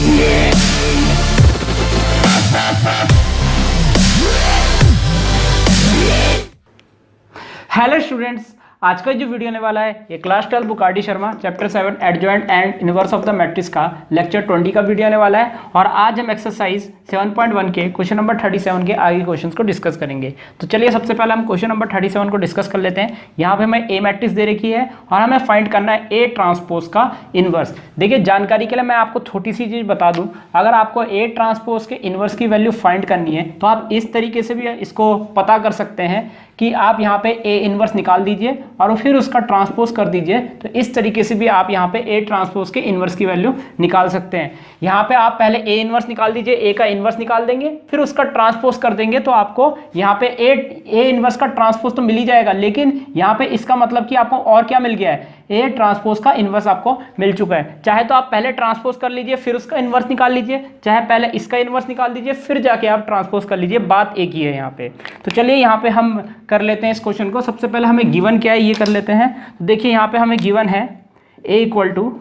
Hello students, आज का जो वीडियो होने वाला है ये class 12 book R D Sharma chapter 7 adjoint and inverse of the matrix का लेक्चर 20 का वीडियो होने वाला है। और आज हम एक्सरसाइज 7.1 के क्वेश्चन नंबर 37 के आगे क्वेश्चंस को डिस्कस करेंगे। तो चलिए सबसे पहले हम क्वेश्चन नंबर 37 को डिस्कस कर लेते हैं। यहाँ पे हमें ए मैट्रिक्स दे रखी है और हमें फाइंड करना है ए ट्रांसपोज का इनवर्स। देखिए, जानकारी के लिए मैं आपको छोटी सी चीज़ बता दूँ, अगर आपको ए ट्रांसपोज के इनवर्स की वैल्यू फाइंड करनी है तो आप इस तरीके से भी इसको पता कर सकते हैं कि आप यहाँ पे ए इनवर्स निकाल दीजिए और फिर उसका ट्रांसपोज कर दीजिए। तो इस तरीके से भी आप यहाँ पे ए ट्रांसपोज के इनवर्स की वैल्यू निकाल सकते हैं। यहाँ पे आप पहले ए इनवर्स निकाल दीजिए, ए का इनवर्स निकाल देंगे, फिर उसका ट्रांसपोज कर देंगे तो आपको यहाँ पे ए इनवर्स का ट्रांसपोज तो मिल ही जाएगा। लेकिन यहाँ पे इसका मतलब कि आपको और क्या मिल गया है, ए ट्रांसपोज का इनवर्स आपको मिल चुका है। चाहे तो आप पहले ट्रांसपोज कर लीजिए फिर उसका इनवर्स निकाल लीजिए, चाहे पहले इसका इनवर्स निकाल दीजिए फिर जाके आप ट्रांसपोज कर लीजिए, बात एक ही है यहाँ पे। तो चलिए यहाँ पे हम कर लेते हैं इस क्वेश्चन को। सबसे पहले हमें गिवन क्या है ये कर लेते हैं। तो देखिए यहाँ पे हमें गिवन है a इक्वल टू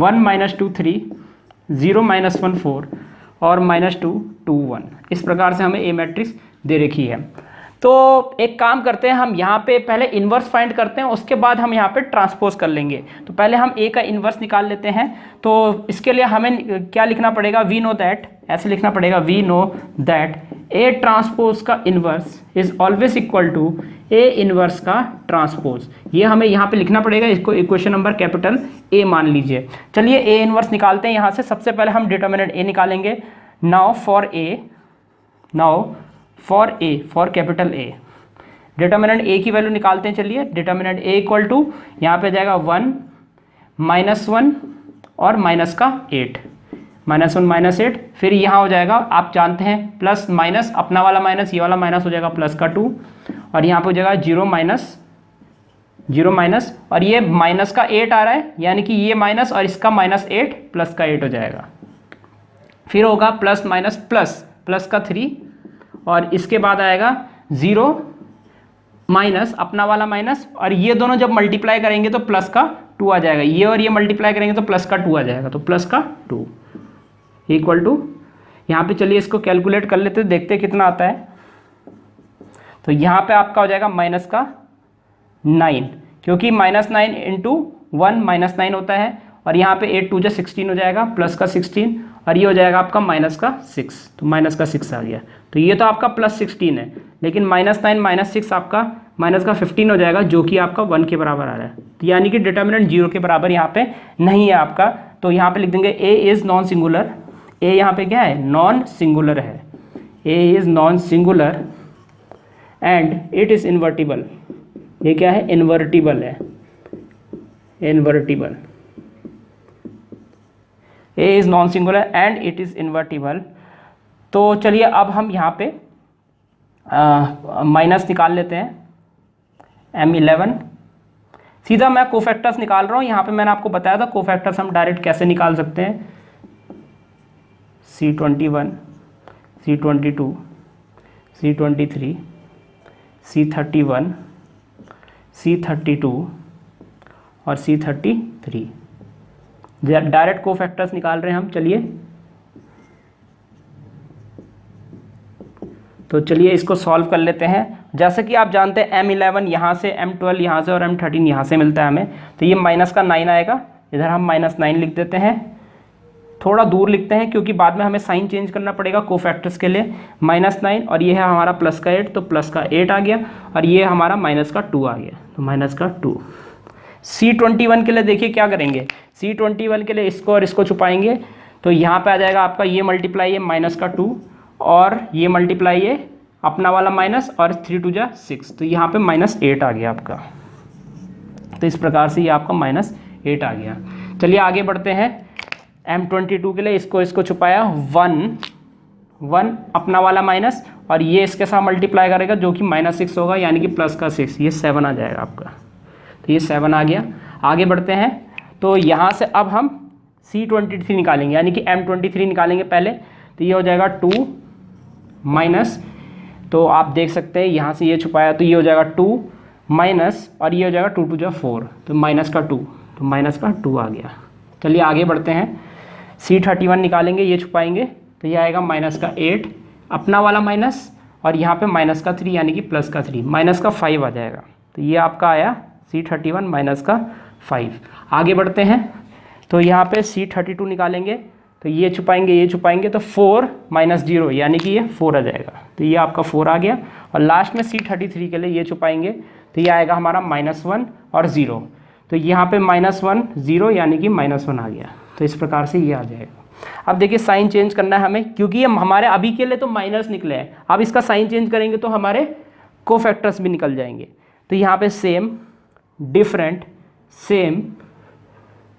1 - 2 3 0 - 1 4 और -2 2 1। इस प्रकार से हमें ए मैट्रिक्स दे रखी है। तो एक काम करते हैं, हम यहाँ पे पहले इन्वर्स फाइंड करते हैं, उसके बाद हम यहाँ पे ट्रांसपोज कर लेंगे। तो पहले हम ए का इन्वर्स निकाल लेते हैं। तो इसके लिए हमें क्या लिखना पड़ेगा, वी नो दैट, ऐसे लिखना पड़ेगा, we know that A transpose का inverse is always equal to A inverse का ट्रांसपोज। ये हमें यहाँ पे लिखना पड़ेगा, इसको इक्वेशन नंबर कैपिटल ए मान लीजिए। चलिए ए इन्वर्स निकालते हैं यहाँ से। सबसे पहले हम डिटर्मिनेंट ए निकालेंगे। Now for A for capital A, determinant A की वैल्यू निकालते हैं। चलिए डिटर्मिनेंट ए इक्वल टू यहाँ पे जाएगा 1 -1 और माइनस का 8, -1 -8, फिर यहाँ हो जाएगा, आप जानते हैं प्लस माइनस, अपना वाला माइनस ये वाला माइनस हो जाएगा प्लस का 2, और यहाँ पे हो जाएगा 0 माइनस और ये माइनस का 8 आ रहा है, यानी कि ये माइनस और इसका -8 प्लस का 8 हो जाएगा। फिर होगा प्लस माइनस प्लस का 3 और इसके बाद आएगा 0 माइनस अपना वाला माइनस, और ये दोनों जब मल्टीप्लाई करेंगे तो प्लस का 2 आ जाएगा। ये और ये मल्टीप्लाई करेंगे तो प्लस का 2 आ जाएगा, तो प्लस का 2 इक्वल टू, यहाँ पे चलिए इसको कैलकुलेट कर लेते हैं, देखते हैं कितना आता है। तो यहाँ पे आपका हो जाएगा माइनस का 9, क्योंकि -9 इंटू 1 -9 होता है, और यहाँ पे 8 2 16 हो जाएगा, प्लस का 16, और ये हो जाएगा आपका माइनस का 6, तो माइनस का 6 आ गया। तो ये तो आपका +16 है, लेकिन -9 -6 आपका माइनस का 15 हो जाएगा, जो कि आपका 1 के बराबर आ रहा है। तो यानी कि डिटर्मिनेंट 0 के बराबर यहाँ पे नहीं है आपका। तो यहाँ पे लिख देंगे ए इज़ नॉन सिंगुलर। ए यहाँ पे क्या है, नॉन सिंगुलर है। A is non singular and it is invertible. ये क्या है, इन्वर्टिबल है, invertible. A is non singular and it is invertible. तो चलिए अब हम यहाँ पे माइनस निकाल लेते हैं, M11। सीधा मैं कोफैक्टर्स निकाल रहा हूँ। यहाँ पे मैंने आपको बताया था कोफैक्टर्स हम डायरेक्ट कैसे निकाल सकते हैं। C21, C22, C23, C31, C32 और C33, डायरेक्ट कोफैक्टर्स निकाल रहे हैं हम। चलिए तो चलिए इसको सॉल्व कर लेते हैं। जैसे कि आप जानते हैं M11 यहाँ से, M12 यहाँ से और M13 यहाँ से मिलता है हमें। तो ये माइनस का 9 आएगा, इधर हम -9 लिख देते हैं, थोड़ा दूर लिखते हैं क्योंकि बाद में हमें साइन चेंज करना पड़ेगा कोफैक्टर्स के लिए। -9 और ये है हमारा प्लस का 8, तो प्लस का 8 आ गया, और ये हमारा माइनस का 2 आ गया, तो माइनस का 2। C21 के लिए देखिए क्या करेंगे, C21 के लिए इसको और इसको छुपाएंगे। तो यहाँ पे आ जाएगा आपका ये मल्टीप्लाई है माइनस का 2 और ये मल्टीप्लाई है अपना वाला माइनस, और 3 2 6, तो यहाँ पे -8 आ गया आपका। तो इस प्रकार से ये आपका -8 आ गया। चलिए आगे बढ़ते हैं। M22 के लिए इसको छुपाया 1 अपना वाला माइनस, और ये इसके साथ मल्टीप्लाई करेगा जो कि -6 होगा, यानी कि प्लस का 6, ये 7 आ जाएगा आपका। तो ये 7 आ गया। आगे बढ़ते हैं। तो यहाँ से अब हम C23 निकालेंगे, यानी कि M23 निकालेंगे पहले। तो ये हो जाएगा 2 माइनस, तो आप देख सकते हैं यहाँ से ये छुपाया, तो ये हो जाएगा 2 माइनस, और ये हो जाएगा 2 2 4, तो माइनस का 2, तो माइनस का 2 आ गया। चलिए आगे बढ़ते हैं। C31 निकालेंगे, ये छुपाएंगे तो ये आएगा माइनस का 8 अपना वाला माइनस, और यहाँ पे माइनस का 3 यानी कि प्लस का 3, माइनस का 5 आ जाएगा। तो ये आपका आया C31 माइनस का 5। आगे बढ़ते हैं तो यहाँ पे C32 निकालेंगे तो ये छुपाएंगे तो 4 माइनस 0 यानी कि ये 4 आ जाएगा। तो ये आपका 4 आ गया। और लास्ट में C33 के लिए ये छुपाएंगे तो ये आएगा हमारा -1 और 0। तो यहाँ पे -1 0 यानी कि -1 आ गया। तो इस प्रकार से ये आ जाएगा। अब देखिए साइन चेंज करना है हमें, क्योंकि ये हमारे अभी के लिए तो माइनस निकले हैं। अब इसका साइन चेंज करेंगे तो हमारे कोफैक्टर्स भी निकल जाएंगे। तो यहाँ पे same different same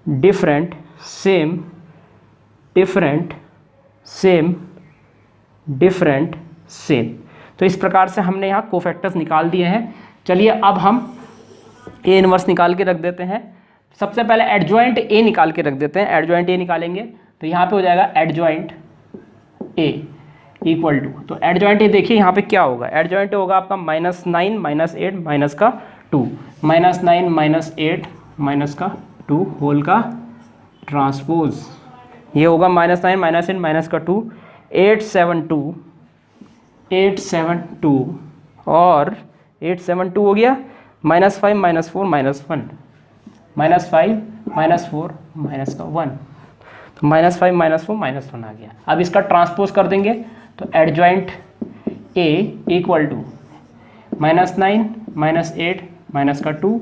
different same different same different same. तो इस प्रकार से हमने यहाँ कोफैक्टर्स निकाल दिए हैं। चलिए अब हम ए इनवर्स निकाल के रख देते हैं। सबसे पहले एडजॉइंट ए निकाल के रख देते हैं। एडजॉइंट ए निकालेंगे तो यहाँ पे हो जाएगा एडजॉइंट ए इक्वल टू, तो एडजॉइंट ए देखिए यहाँ पे क्या होगा। एडजॉइंट ए होगा आपका -9 -8 माइनस का 2, -9 -8 माइनस का 2 होल का ट्रांसपोज, ये होगा -9 -8 माइनस का 2, 872 और 872 हो गया -5 -4 -1 -5 -4 माइनस का 1, तो -5 -4 -1 आ गया। अब इसका ट्रांसपोज कर देंगे तो adjoint A equal to -9 -8 minus का 2,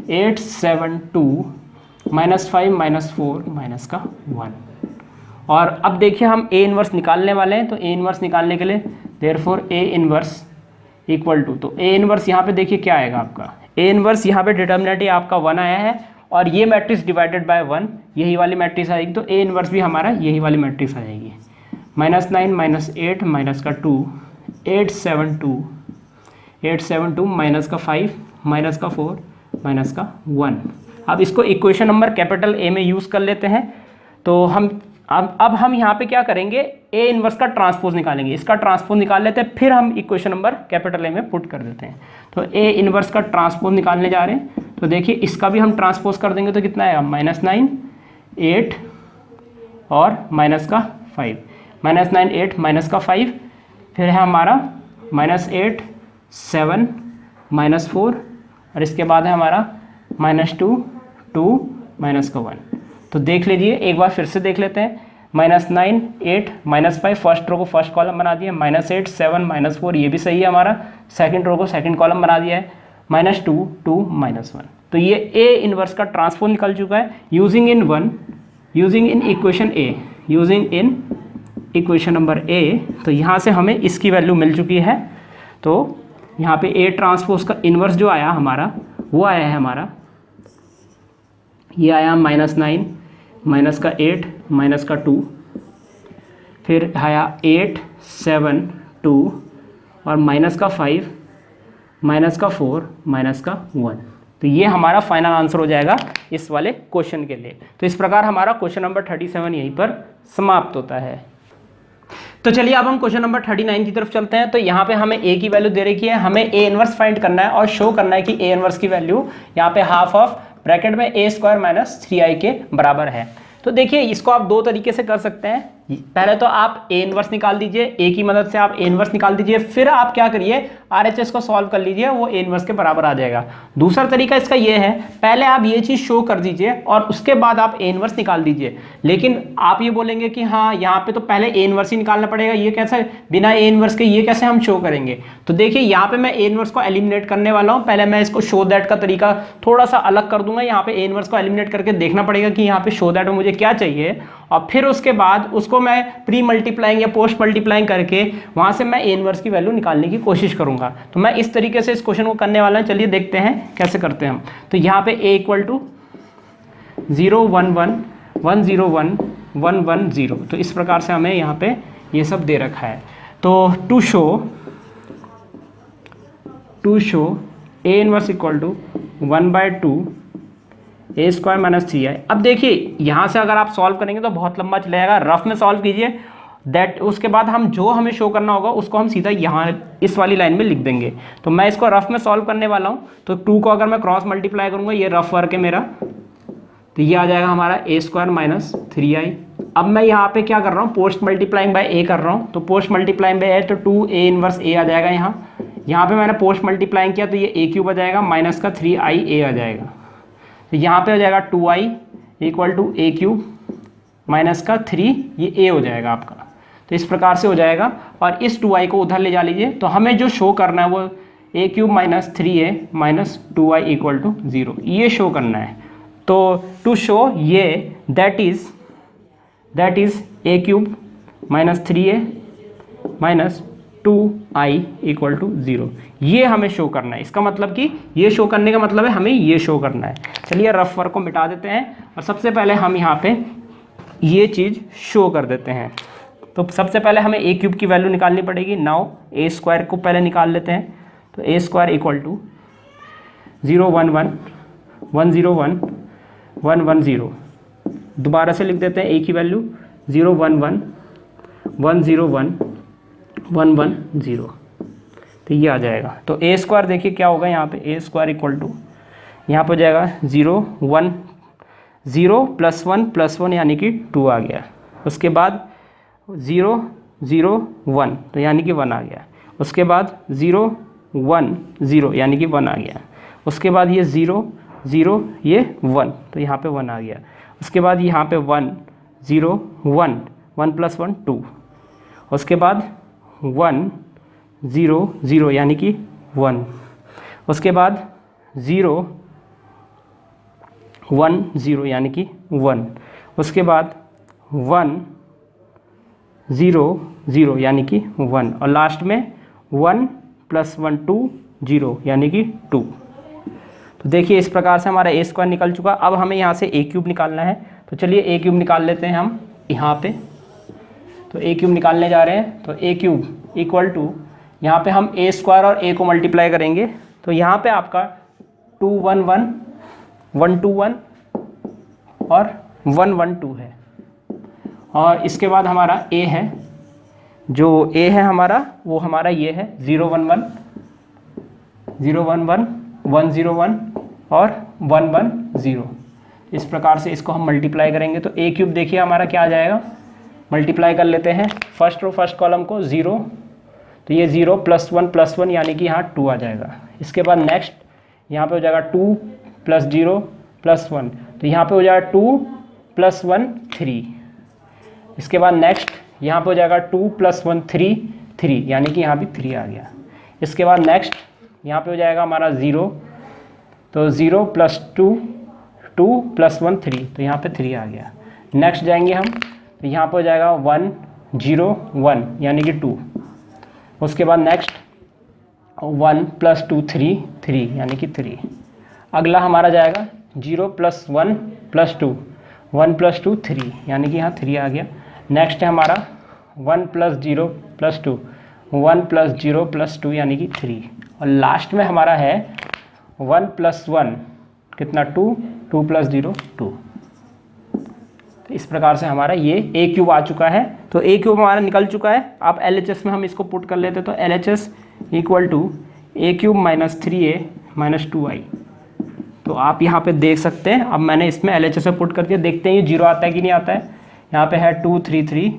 872 -5 -4 माइनस का 1। और अब देखिए हम ए इनवर्स निकालने वाले हैं। तो ए इनवर्स निकालने के लिए therefore A inverse equal to, तो ए इनवर्स यहाँ पे देखिए क्या आएगा आपका। ए इनवर्स यहाँ पे डिटर्मिनेंट आपका 1 आया है और ये मैट्रिक्स डिवाइडेड बाय 1 यही वाली मैट्रिक्स आएगी। तो ए इनवर्स भी हमारा यही वाली मैट्रिक्स आ जाएगी। -9 -8 माइनस का 2, 872 माइनस का 5 माइनस का 4 माइनस का 1। अब इसको इक्वेशन नंबर कैपिटल ए में यूज़ कर लेते हैं। तो अब हम यहाँ पे क्या करेंगे, ए इनवर्स का ट्रांसपोज निकालेंगे। इसका ट्रांसपोज निकाल लेते हैं, फिर हम इक्वेशन नंबर कैपिटल ए में पुट कर देते हैं। तो ए इनवर्स का ट्रांसपोज निकालने जा रहे हैं। तो देखिए इसका भी हम ट्रांसपोज कर देंगे तो कितना आएगा, -9 8 और माइनस का 5, -9 8 माइनस का 5, फिर है हमारा -8 7 -4 और इसके बाद है हमारा -2 2 माइनस का 1। तो देख लीजिए एक बार फिर से देख लेते हैं। -9 8 -5 फर्स्ट रो को फर्स्ट कॉलम बना दिया, -8 7 -4 ये भी सही है हमारा। सेकंड रो को सेकंड कॉलम बना दिया है, -2 2 -1। तो ये ए इनवर्स का ट्रांसपोज निकल चुका है using in equation number A. तो यहाँ से हमें इसकी वैल्यू मिल चुकी है। तो यहाँ पे ए ट्रांसपोज का इनवर्स जो आया हमारा वो आया है हमारा, ये आया -9 माइनस का 8 माइनस का 2, फिर आया 8 7 2 और माइनस का 5 माइनस का 4 माइनस का 1। तो ये हमारा फाइनल आंसर हो जाएगा इस वाले क्वेश्चन के लिए। तो इस प्रकार हमारा क्वेश्चन नंबर 37 यहीं पर समाप्त होता है। तो चलिए अब हम क्वेश्चन नंबर 39 की तरफ चलते हैं। तो यहाँ पे हमें ए की वैल्यू दे रखी है, हमें ए इनवर्स फाइंड करना है और शो करना है कि ए इनवर्स की वैल्यू यहाँ पे हाफ ऑफ ब्रैकेट में a² - 3i के बराबर है। तो देखिए इसको आप दो तरीके से कर सकते हैं। पहले तो आप ए इनवर्स निकाल दीजिए, ए की मदद से आप ए इनवर्स निकाल दीजिए, फिर आप क्या करिए RHS को सॉल्व कर लीजिए, वो ए इनवर्स के बराबर आ जाएगा। दूसरा तरीका इसका ये है, पहले आप ये चीज़ शो कर दीजिए और उसके बाद आप ए इनवर्स निकाल दीजिए। लेकिन आप ये बोलेंगे कि हाँ यहाँ पे तो पहले ए इनवर्स ही निकालना पड़ेगा, ये कैसे बिना ए इनवर्स के ये कैसे हम शो करेंगे। तो देखिए यहाँ पे मैं ए इनवर्स को एलिमिनेट करने वाला हूँ। पहले मैं इसको शो दैट का तरीका थोड़ा सा अलग कर दूंगा। यहाँ पे ए इनवर्स को एलिमिनेट करके देखना पड़ेगा कि यहाँ पे शो दैट में मुझे क्या चाहिए, और फिर उसके बाद उसको मैं प्री मल्टीप्लाइंग या पोस्ट मल्टीप्लाइंग करके वहाँ से मैं ए इनवर्स की वैल्यू निकालने की कोशिश करूँगा। तो मैं इस तरीके से इस क्वेश्चन को करने वाला हूँ। चलिए देखते हैं कैसे करते हैं हम। तो यहाँ पे a = 0 1 1 1 0 1 1 1 0। तो इस प्रकार से हमें यहाँ पे ये सब दे रखा है। तो to show a inverse = 1/2 a² - 3i। अब देखिए यहाँ से अगर आप सॉल्व करेंगे तो बहुत लंबा चलेगा, रफ में सॉल्व कीजिए। दैट उसके बाद हमें शो करना होगा उसको हम सीधा यहाँ इस वाली लाइन में लिख देंगे। तो मैं इसको रफ में सॉल्व करने वाला हूँ। तो 2 को अगर मैं क्रॉस मल्टीप्लाई करूँगा, ये रफ वर्क है मेरा, तो ये आ जाएगा हमारा a² - 3i अब मैं यहाँ पे क्या कर रहा हूँ, पोस्ट मल्टीप्लाइंग बाय ए कर रहा हूँ, तो पोस्ट मल्टीप्लाइंग बाय ए तो 2a इनवर्स ए आ जाएगा। यहाँ पे मैंने पोस्ट मल्टीप्लाइंग किया तो ये a क्यूब आ जाएगा माइनस का 3ia आ जाएगा। तो यहाँ पे हो जाएगा 2i equal to A cube minus का 3, ये a हो जाएगा आपका। तो इस प्रकार से हो जाएगा, और इस 2i को उधर ले जा लीजिए। तो हमें जो शो करना है वो a cube minus 3a minus 2i equal to 0, ये शो करना है। तो टू शो ये that is a cube minus 3a minus 2i equal to 0, ये हमें शो करना है। इसका मतलब कि ये शो करने का मतलब है हमें ये शो करना है। चलिए रफ वर्क को मिटा देते हैं, और सबसे पहले हम यहाँ पे ये चीज़ शो कर देते हैं। तो सबसे पहले हमें a क्यूब की वैल्यू निकालनी पड़ेगी। नाउ a स्क्वायर को पहले निकाल लेते हैं। तो a स्क्वायर इक्वल टू 0 1 1 1 0 1 1 1 0, दोबारा से लिख देते हैं a की वैल्यू 0 1 1 1 0 1 1 1 0, तो ये आ जाएगा। तो a स्क्वायर देखिए क्या होगा यहाँ पे, a स्क्वायर इक्वल टू यहाँ पर हो जाएगा 0 1 0 प्लस 1 यानी कि 2 आ गया। उसके बाद 0 0 1 तो यानी कि 1 आ गया। उसके बाद 0 1 0 यानी कि 1 आ गया। उसके बाद ये 0 0 ये 1 तो यहाँ पे 1 आ गया। उसके बाद यहाँ पे 1 0 1 1 प्लस 1 2, उसके बाद 1 0 0 यानी कि 1, उसके बाद 0 1 0 यानी कि 1, उसके बाद 1 0 0 यानी कि 1, और लास्ट में 1 प्लस 1 2 0 यानी कि 2। तो देखिए इस प्रकार से हमारा a स्क्वायर निकल चुका। अब हमें यहाँ से a क्यूब निकालना है, तो चलिए a क्यूब निकाल लेते हैं हम यहाँ पे। तो a क्यूब निकालने जा रहे हैं, तो a क्यूब इक्वल टू यहाँ पे हम a स्क्वायर और a को मल्टीप्लाई करेंगे। तो यहाँ पे आपका 2 1 1 1 2 1 और 1 1 2 है, और इसके बाद हमारा a है, जो a है हमारा वो हमारा ये है 0 1 1 0 1 1 1 0 1 और 1 1 0। इस प्रकार से इसको हम मल्टीप्लाई करेंगे। तो a क्यूब देखिए हमारा क्या आ जाएगा, मल्टीप्लाई कर लेते हैं फर्स्ट रो फर्स्ट कॉलम को 0, तो ये 0 प्लस 1 यानी कि यहाँ 2 आ जाएगा। इसके बाद नेक्स्ट यहाँ पे हो जाएगा 2 प्लस 0 प्लस 1, तो यहाँ पे हो जाएगा 2 प्लस 1 3। इसके बाद नेक्स्ट यहाँ पे हो जाएगा 2 प्लस 1 3 3 यानी कि यहाँ भी 3 आ गया। इसके बाद नेक्स्ट यहाँ पे हो जाएगा हमारा 0, तो 0 प्लस 2 2 प्लस 1 3, तो यहाँ पे 3 आ गया। नेक्स्ट जाएंगे हम, तो यहाँ पे हो जाएगा 1 0 1 यानी कि 2। उसके बाद नेक्स्ट 1 प्लस 2 3 3 यानी कि 3। अगला हमारा जाएगा 0 प्लस 1 प्लस 2 1 प्लस 2 3 यानी कि यहाँ 3 आ गया। नेक्स्ट है हमारा 1 प्लस 0 प्लस 2 1 प्लस 0 प्लस 2 यानी कि 3, और लास्ट में हमारा है 1 प्लस 1 कितना 2 2 प्लस 0 2। तो इस प्रकार से हमारा ये a क्यूब आ चुका है। तो a क्यूब हमारा निकल चुका है। आप LHS में हम इसको पुट कर लेते, तो LHS equal to a cube minus 3a minus 2i। तो आप यहाँ पे देख सकते हैं, अब मैंने इसमें LHS में पुट कर दिया, देखते हैं ये 0 आता है कि नहीं आता है। यहाँ पे है 2 3 3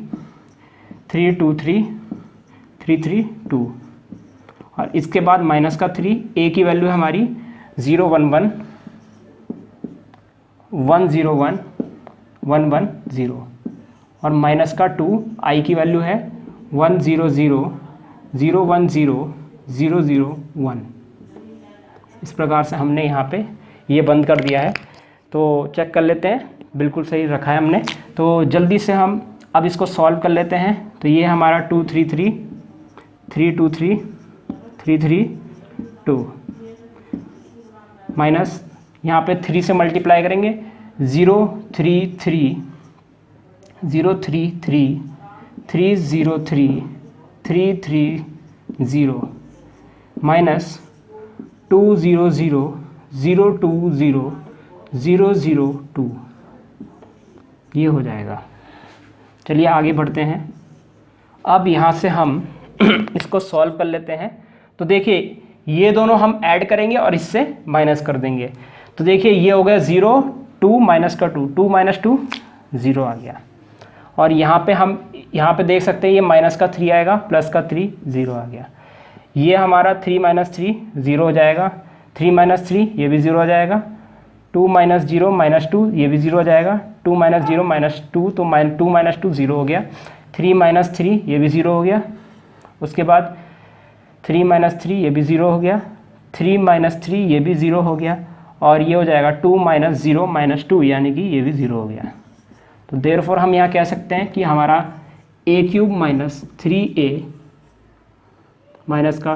3 2 3 3 3 2, और इसके बाद माइनस का 3, a की वैल्यू है हमारी 0 1 1 1 0 1 1 1 0, और माइनस का 2, i की वैल्यू है 1 0 0 0 1 0 0 0 1। इस प्रकार से हमने यहाँ पे ये बंद कर दिया है। तो चेक कर लेते हैं, बिल्कुल सही रखा है हमने। तो जल्दी से हम अब इसको सॉल्व कर लेते हैं। तो ये हमारा 2 3 3 3 2 3 3 3 2 माइनस यहाँ पे 3 से मल्टीप्लाई करेंगे 0 3 3 0 3 3 3 0 3 3 3 0 माइनस 2 0 0 0 2 0 0 0 2, ये हो जाएगा। चलिए आगे बढ़ते हैं। अब यहाँ से हम इसको सॉल्व कर लेते हैं। तो देखिए ये दोनों हम ऐड करेंगे और इससे माइनस कर देंगे। तो देखिए ये हो गया 0 2 माइनस का 2 2 माइनस 2 0 आ गया। और यहाँ पे हम यहाँ पे देख सकते हैं ये माइनस का 3 आएगा, प्लस का 3 0 आ गया। ये हमारा 3 - 3 0 हो जाएगा, 3 - 3 ये भी 0 हो जाएगा, 2 - 0 -2 ये भी 0 हो जाएगा, 2 - 0 -2 तो 2 - 2 0 हो गया, 3 - 3 ये भी 0 हो गया, उसके बाद 3 - 3 ये भी 0 हो गया, 3 - 3 ये भी 0 हो गया, और ये हो जाएगा 2 - 0 -2 यानी कि ये भी 0 हो गया। तो देयरफॉर हम यहाँ कह सकते हैं कि हमारा a³ - 3a माइनस का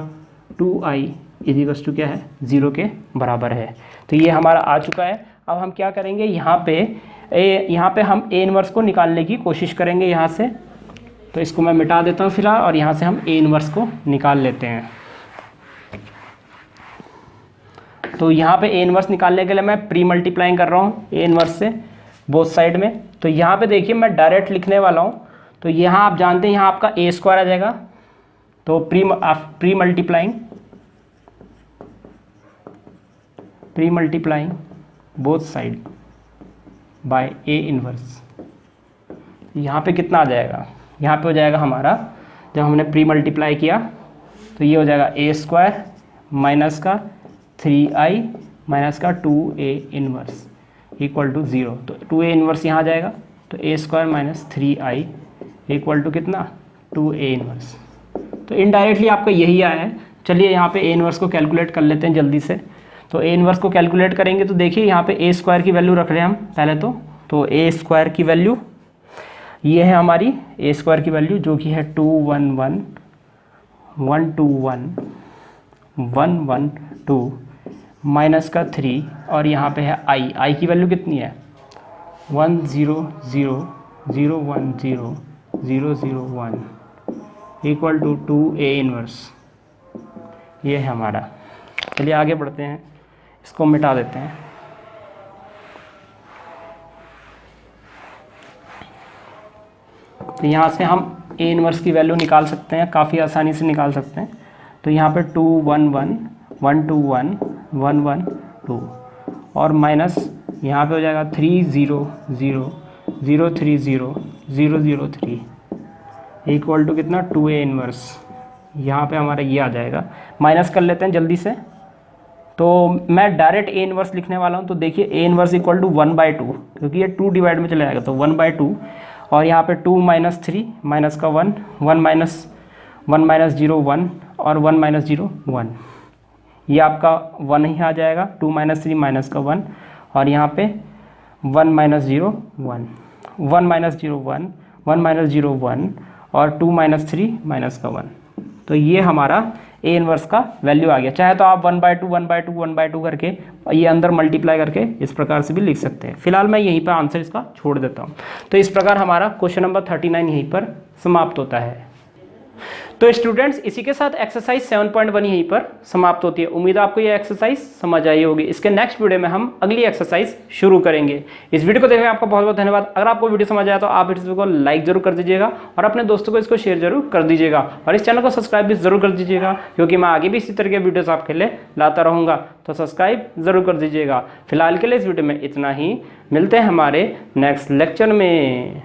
2i इक्वल्स टू क्या है, 0 के बराबर है। तो ये हमारा आ चुका है। अब हम क्या करेंगे, यहाँ पे हम a इनवर्स को निकालने की कोशिश करेंगे यहाँ से। तो इसको मैं मिटा देता हूँ फिलहाल, और यहाँ से हम a इनवर्स को निकाल लेते हैं। तो यहाँ पे a इनवर्स निकालने के लिए मैं प्री मल्टीप्लाइंग कर रहा हूँ a इनवर्स से बोथ साइड में। तो यहाँ पे देखिए मैं डायरेक्ट लिखने वाला हूँ। तो यहाँ आप जानते हैं यहाँ आपका a² आ जाएगा। तो pre multiplying both side by a inverse, यहाँ पे कितना आ जाएगा, यहाँ पे हो जाएगा हमारा, जब हमने प्री मल्टीप्लाई किया तो ये हो जाएगा a² माइनस का 3i माइनस का 2a इनवर्स इक्वल टू 0। तो 2a इनवर्स यहाँ आ जाएगा, तो a² minus 3i equal to कितना, 2a इनवर्स। तो इनडायरेक्टली आपका यही आया है। चलिए यहाँ पे a इनवर्स को कैलकुलेट कर लेते हैं जल्दी से। तो a इनवर्स को कैलकुलेट करेंगे तो देखिए यहाँ पे a² की वैल्यू रख रहे हैं हम पहले तो a² की वैल्यू ये है हमारी a² की वैल्यू जो कि है 211 121 112 माइनस का 3, और यहाँ पे है i की वैल्यू कितनी है 10000100001 इक्वल टू 2a इनवर्स, ये है हमारा। चलिए आगे बढ़ते हैं, इसको मिटा देते हैं। तो यहाँ से हम a इनवर्स की वैल्यू निकाल सकते हैं, काफ़ी आसानी से निकाल सकते हैं। तो यहाँ पे 211 121 112 और माइनस यहाँ पे हो जाएगा 3000030 इक्वल टू कितना 2a इनवर्स। यहाँ पे हमारा ये आ जाएगा, माइनस कर लेते हैं जल्दी से। तो मैं डायरेक्ट a इनवर्स लिखने वाला हूँ। तो देखिए a इनवर्स इक्वल टू 1/2, क्योंकि ये 2 डिवाइड में चला जाएगा तो 1/2, और यहाँ पे 2 - 3 माइनस का 1 1 माइनस 0 1 और 1 - 0 1, ये आपका 1 ही आ जाएगा। 2 - 3 माइनस का 1, और यहाँ पे 1 - 0 1 1 - 0 1 1 - 0 1 और 2 - 3 माइनस का 1। तो ये हमारा a इनवर्स का वैल्यू आ गया। चाहे तो आप 1/2 1/2 1/2 करके ये अंदर मल्टीप्लाई करके इस प्रकार से भी लिख सकते हैं। फिलहाल मैं यहीं पर आंसर इसका छोड़ देता हूँ। तो इस प्रकार हमारा क्वेश्चन नंबर 39 यहीं पर समाप्त होता है। तो स्टूडेंट्स इसी के साथ एक्सरसाइज 7.1 यहीं पर समाप्त होती है। उम्मीद है आपको ये एक्सरसाइज समझ आई होगी। इसके नेक्स्ट वीडियो में हम अगली एक्सरसाइज शुरू करेंगे। इस वीडियो को देखने में आपका बहुत बहुत धन्यवाद। अगर आपको वीडियो समझ आया तो आप इस वीडियो को लाइक जरूर कर दीजिएगा और अपने दोस्तों को इसको शेयर जरूर कर दीजिएगा, और इस चैनल को सब्सक्राइब भी जरूर कर दीजिएगा, क्योंकि मैं आगे भी इसी तरह के वीडियोस आपके लिए लाता रहूँगा। तो सब्सक्राइब जरूर कर दीजिएगा। फिलहाल के लिए इस वीडियो में इतना ही, मिलते हैं हमारे नेक्स्ट लेक्चर में।